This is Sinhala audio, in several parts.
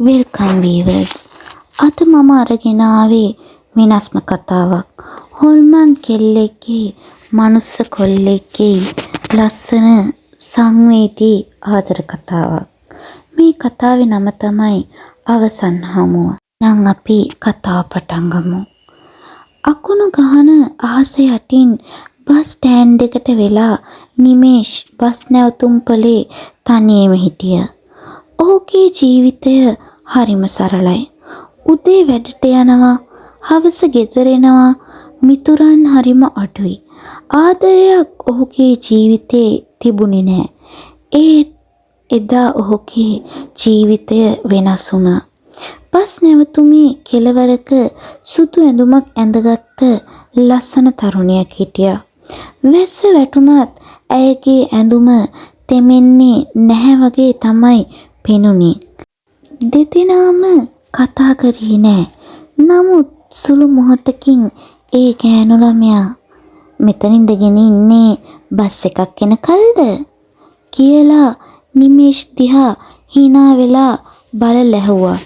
වෙල්කම් වීවර්ස්. අද මම අරගෙන ආවේ වෙනස්ම කතාවක්. හොල්මන් කෙල්ලෙක්ගේ මනුස්ස කොල්ලෙක්ගේ ලස්සන සංවේදී ආදර කතාවක්. මේ කතාවේ නම තමයි අවසන් හමුව. නම් අපි කතාව පටන් ගමු. අකුණු ගහන අහස යටින් බස් ස්ටෑන්ඩ් එකට වෙලා නිමේෂ් බස් නැවතුම්පලේ තනියම හිටියා. ඔහුගේ ජීවිතය හරිම සරලයි. උදේ වැඩට යනවා, හවස ගෙදර එනවා, මිතුරන් හරිම අඩුයි. ආදරයක් ඔහුගේ ජීවිතේ තිබුණේ නැහැ. ඒත් එදා ඔහුගේ ජීවිතය වෙනස් වුණා. බස් නැවතුමේ කෙළවරක සුදු ඇඳුමක් ඇඳගත්ත ලස්සන තරුණියක් හිටියා. වැස්ස වැටුණත් ඇයගේ ඇඳුම තෙමෙන්නේ නැහැ වගේ තමයි පෙනුනේ. දෙදෙනාම කතා කරේ නෑ. නමුත් සුළු මොහොතකින් ඒ ගෑනු ළමයා මෙතන ඉඳගෙන ඉන්නේ බස් එකක් එනකල්ද කියලා නිමේෂ් දිහා hina වෙලා බලලා ඇහුවා.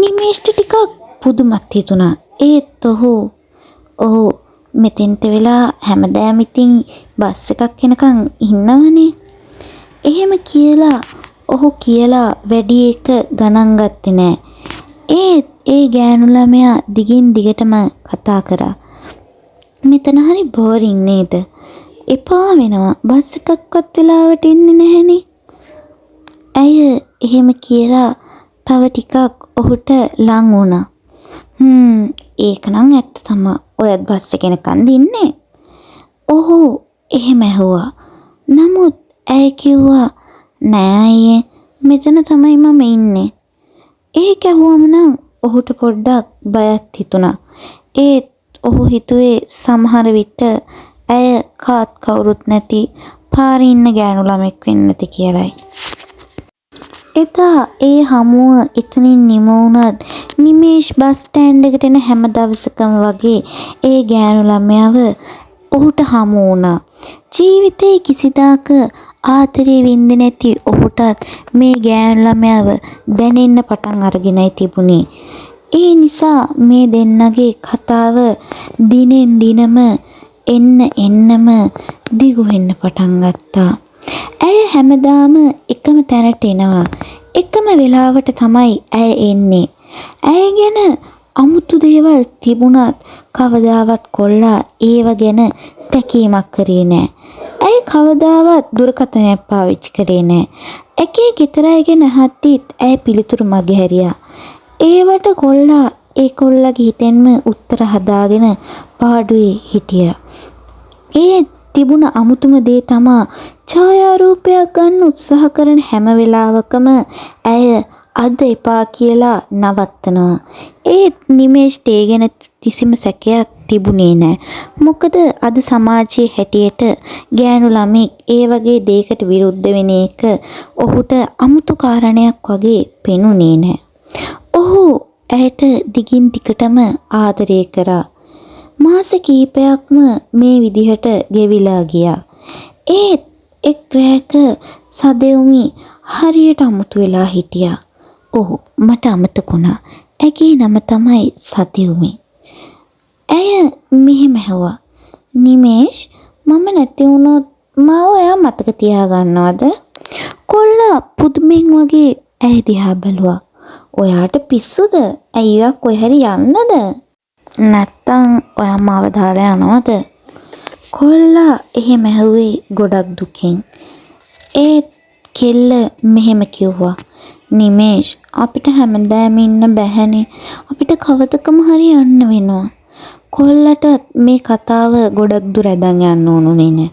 නිමේෂ්ට ටිකක් පුදුමත් හිතුණා. ඒත් ඔහු මෙතෙන්ට වෙලා හැමදාම ඉතින් බස් එකක් එනකන් ඉන්නවනේ. එහෙම කියලා ඔහු කියලා වැඩි එක ගණන් ගත්තේ නෑ. ඒත් ඒ ගෑනු ළමයා දිගින් දිගටම කතා කරා. මෙතන හරි බෝරින් නේද? එපා වෙනවා. බස් එකක්වත් වෙලාවට එන්නේ නැහනේ. ඇය එහෙම කියලා තව ටිකක් ඔහුට ලං වුණා. ඒක නම් ඇත්ත තමයි. ඔයත් බස් එක එනකන් ඉන්නේ. ඔහු එහෙම ඇහුවා. නමුත් ඇය කිව්වා නෑ අයියේ, මෙතන තමයි මම ඉන්නේ. ඒක ඇහුවම නම් ඔහුට පොඩ්ඩක් බයත් හිතුණා. ඒත් ඔහු හිතුවේ සමහර විට ඇය කාත් කවුරුත් නැති පාරේ ඉන්න ගෑනු ළමෙක් වෙන්න ඇති කියලායි. එදා ඒ හමුව එතනින් නිම වුණත් නිමේෂ් බස් ස්ටෑන්ඩ් එකට එන හැම දවසකම වගේ ඒ ගෑනු ළමයාව ඔහුට හමු වුණා. ජීවිතේ කිසිදාක ආදරේ වින්දේ නැති ඔහුටත් මේ ගෑනු ළමයාව දැනෙන්න පටන් අරගෙනයි තිබුණේ. ඒ නිසා මේ දෙන්නගේ කතාව දිනෙන් දිනම එන්නම දිගු වෙන්න පටන් ගත්තා. ඇය හැමදාම එකම තැනට එනවා. එකම වෙලාවට තමයි ඇය එන්නේ. ඇය ගැන අමුතු දේවල් තිබුණත් කවදාවත් කොල්ලා ඒව ගැන තැකීමක් කරේ නෑ. ඇය කවදාවත් දුරකථනයක් පාවිච්චි කරේ නෑ. එකේ ගෙදර අය ගැන අහද්දිත් ඇය පිළිතුරු මගහැරියා. ඒවට කොල්ලා ඒ කොල්ලගේ හිතෙන්ම උත්තර හදාගෙන පාඩුවේ හිටියා. ඒ තිබුණ අමුතුම දේ තමා ඡායාරූපයක් ගන්න උත්සාහ කරන හැම වෙලාවකම ඇය අද එපා කියලා නවත්තනවා. ඒත් නිමේෂ්ට ඒ ගැන කිසිම සැකයක් තිබුණේ නැහැ. මොකද අද සමාජයේ හැටියට ගෑනු ළමෙක් ඒ වගේ දෙයකට විරුද්ධ වෙන එක ඔහුට අමුතු කාරණයක් වගේ පෙනුනේ නැහැ. ඔහු ඇයට දිගින් දිගටම ආදරය කරා. මාස කීපයක්ම මේ විදිහට ගෙවිලා ගියා. ඒත් එක් රැයක සදෙව්මි හරියට අමුතු වෙලා හිටියා. ඔහු මට අමතක වුණා. ඇගේ නම තමයි සදෙව්මි. ඇය මෙහෙම ඇහුවා. නිමේෂ්, මම නැති වුණොත් මාව ඔයා මතක තියාගන්නවද? කොල්ලා පුදුමෙන් වගේ ඇය දිහා බැලුවා. ඔයාට පිස්සුද? ඇයියා කොයි හරි යන්නද? නැත්තම් ඔයා මාව දාලා යනවද? කොල්ලා එහෙම ඇහුවේ ගොඩක් දුකින්. ඒත් කෙල්ල මෙහෙම කිව්වා. නිමේෂ්, අපිට හැමදාම ඉන්න බැහැනේ. අපිට කවදකම හරි යන්න වෙනවා. කොල්ලට මේ කතාව ගොඩක් දුර ඇදන් යන්න ඕනුනේ නෑ.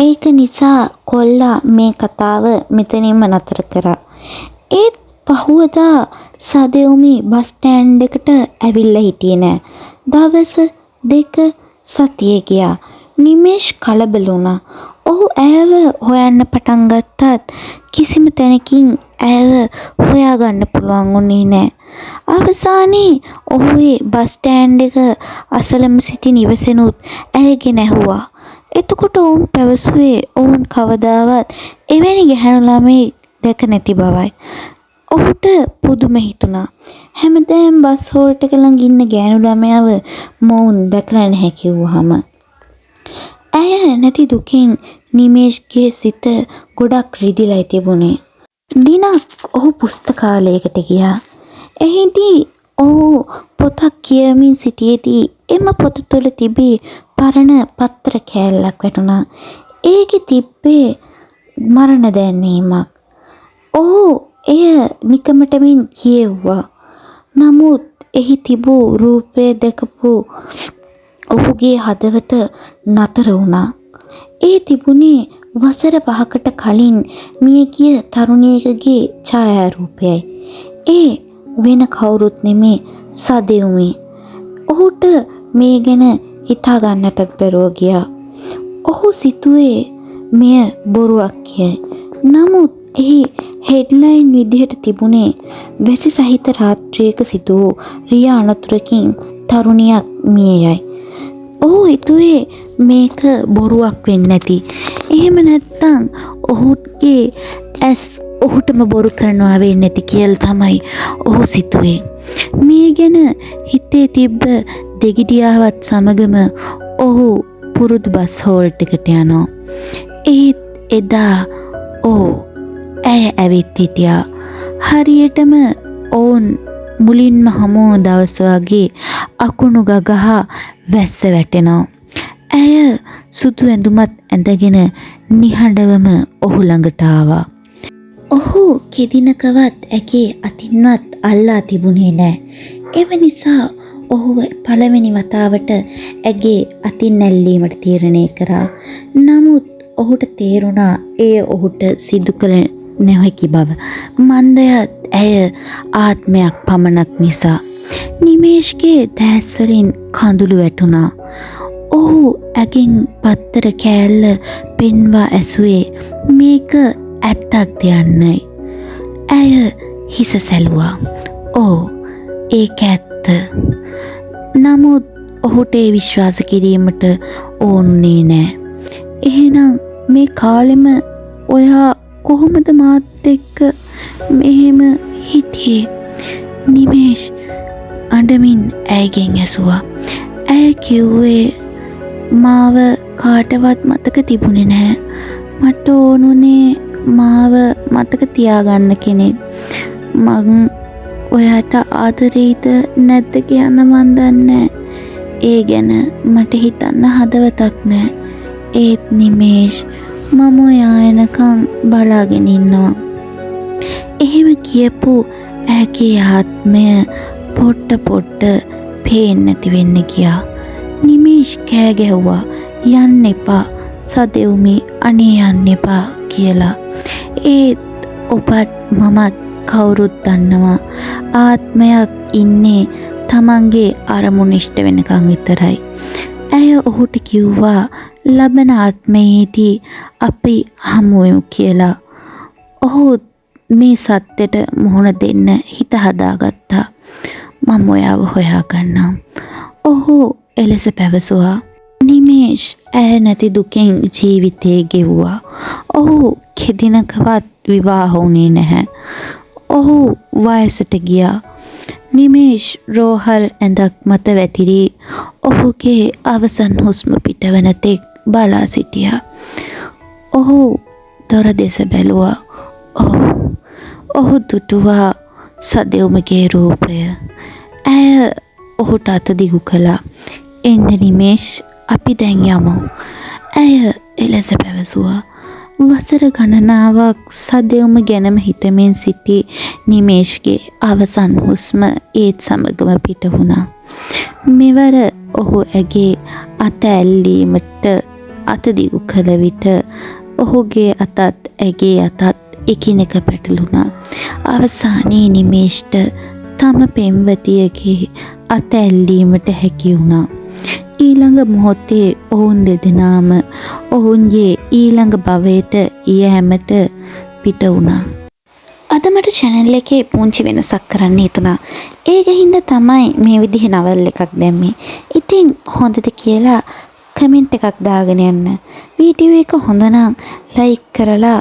ඒක නිසා කොල්ලා මේ කතාව මෙතනින්ම නතර කරා. ඒත් පහුවදා සදෙව්මි බස් ස්ටෑන්ඩ් එකට ඇවිල්ලා හිටියේ නෑ. දවස් දෙක සතියේ ගියා. නිමේෂ් කලබල වුණා. ඔහු ඇයව හොයන්න පටන් ගත්තත් කිසිම තැනකින් ඇයව හොයාගන්න පුළුවන් වුණේ නෑ. අවසානයේ ඔහු ඒ බස් ස්ටෑන්ඩ් එක අසලම සිටි නිවසෙනුත් ඇයගෙන ඇහුවා. එතකොට ඔවුන් පැවසුවේ ඔවුන් කවදාවත් එවැනි ගැහැණු ළමයි දැක නැති බවයි. ඔහුට පුදුම හිතුණා. හැමදාම බස් හෝල්ට් එක ළඟ ඉන්න ගෑනු ළමයාව මොවුන් දැකලා නැහැ කිව්වහම. ඇය නැති දුකින් නිමේෂ්ගේ සිත ගොඩක් රිදිලා තිබුණේ. දිනක් ඔහු පුස්තකාලයකට ගියා. එහිදී ඔහු පොතක් කියවමින් සිටියේදී එම පොත තුළ තිබී පරණ පත්‍ර කෑල්ලක් වැටුණා. ඒකේ තිබ්බේ මරණ දැන්වීමක්. ඔහු එය නිකමටමින් කියෙව්වා. නමුත් එහි තිබූ රූපය දැකපු ඔහුගේ හදවත නතර වුණා. ඒ තිබුණේ වසර 5කට කලින් මියගිය තරුණියකගේ ඡායාරූපයයි. ඒ වෙන කවුරුත් නෙමේ සදෙව්මි. ඔහුට මේ ගැන හිතා ගන්නටත් බැරුව ගියා. ඔහු සිතුවේ මෙය බොරුවක් කියයි. නමුත් එහි හෙඩ්ලයින් විදිහට තිබුණේ වැසි සහිත රාත්‍රියක සිදු වූ රිය අනතුරකින් තරුණියක් මිය යයි. ඔහු හිතුවේ මේක බොරුවක් වෙන්නේ නැති. එහෙම නැත්තම් ඔහුගේ ඇස් ඔහුටම බොරු කරනවා වෙන්නේ නැති කියලා තමයි ඔහු සිතුවේ. මේ ගැන හිතේ තිබ්බ දෙගිඩියාවත් සමගම ඔහු පුරුදු බස් හෝල්ට් එකට යනවා. ඒත් එදා ඇය ඇවිත් හිටියා. හරියටම ඔවුන් මුලින්ම හමු වුණු දවස වගේ අකුණු ගගහා වැස්ස වැටෙනවා. ඇය සුදු ඇඳුමත් ඇඳගෙන නිහඬවම ඔහු ළඟට ආවා. ඔහු කෙදිනකවත් ඇගේ අතින්වත් අල්ලා තිබුණේ නැහැ. ඒ නිසා ඔහු පළවෙනි වතාවට ඇගේ අතින් ඇල්ලීමට තීරණය කරා. නමුත් ඔහුට තේරුණා එය ඔහුට සිදු කළ නොහැකි බව. මන්දයත් ඇය ආත්මයක් පමණක් නිසා. නිමේෂ්ගේ දැස් වලින් කඳුළු වැටුණා. ඔහු ඇගෙන් පත්තර කෑල්ල පෙන්වා ඇසුවේ මේක ඇත්තක්ද යන්නයි. ඇය හිස සැලුවා. ඒක ඇත්ත. නමුත් ඔහුට ඒ විශ්වාස කිරීමට ඕනේ නෑ. එහෙනම් මේ කාලෙම ඔයා කොහොමද මාත් එක්ක මෙහෙම හිටියේ? නිමේෂ් අඬමින් ඇයගෙන් ඇසුවා. ඇය කිව්වේ මාව කාටවත් මතක තිබුණේ නැහැ. මට ඕනුනේ මාව මතක තියාගන්න කෙනෙක්. මං ඔයාට ආදරෙයිද නැද්ද කියන්න මන් දන්නේ. ඒ ගැන මට හිතන්න හදවතක් නැහැ. ඒත් නිමේෂ් මම ඔයා එනකන් බලාගෙන ඉන්නවා. එහෙම කියපු ඇගේ ආත්මය පොට්ට පේන්න නැති වෙන්න ගියා. නිමේෂ් කෑ ගැහුවා යන්න එපා සදෙව්මි අනේ යන්න එපා කියලා. ඒත් ඔබත් මමත් කවුරුත් දන්නවා ආත්මයක් ඉන්නේ තමන්ගේ අරමුණ ඉෂ්ට වෙනකන් විතරයි. ඇය ඔහුට කිව්වා ලබන ආත්මයේදී අපි හමු වෙමු කියලා. ඔහු මේ සත්‍යෙට මුහුණ දෙන්න හිත හදාගත්තා. මම ඔයාව හොයාගන්නම්. ඔහු එලෙස පැවසුවා. නිමේෂ් ඇය නැති දුකෙන් ජීවිතේ ගෙවුවා. ඔහු කෙදිනකවත් විවාහ වුණේ නැහැ. ඔහු වයසට ගියා. නිමේෂ් රෝහල් ඇඳක් මත වැතිරි ඔහුගේ අවසන් හුස්ම පිටවන තෙක් බලා සිටියා. ඔහු දොර දෙස බැලුවා. ඔහු දුටුවා සදෙව්මගේ රූපය. ඇය ඔහුට අත දිගු කළා. එන්න නිමේෂ් අපි දැන් යමු. ඇය එලෙස පැවසුවා. වසර ගණනාවක් සදෙව්ම ගැනම හිතමින් සිටි නිමේෂ්ගේ අවසන් හුස්ම ඒත් සමගම පිට වුණා. මෙවර ඔහු ඇගේ අත ඇල්ලීමට අත දිගු කළ විට ඔහුගේ අතත් ඇගේ අතත් එකිනෙක පැටලුණා. අවසානයේ නිමේෂ්ට තම පෙම්වතියගේ අත ඇල්ලීමට හැකි වුණා. ඊළඟ මොහොතේ ඔවුන් දෙදෙනාම ඔවුන්ගේ ඊළඟ භවයට යෑමට පිට වුණා. අද මට channel එකේ පුංචි වෙනසක් කරන්න හිතුණා. ඒක හින්දා තමයි මේ විදිහේ නවල් එකක් දැම්මේ. ඉතින් හොඳද කියලා කමෙන්ට් එකක් දාගෙන යන්න. වීඩියෝ එක හොඳ නම් ලයික් කරලා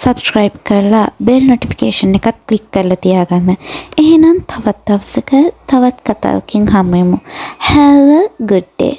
subscribe කරලා bell notification එකත් click කරලා තියාගන්න. එහෙනම් තවත් දවසක තවත් කතාවකින් හමු වෙමු. Have a good day.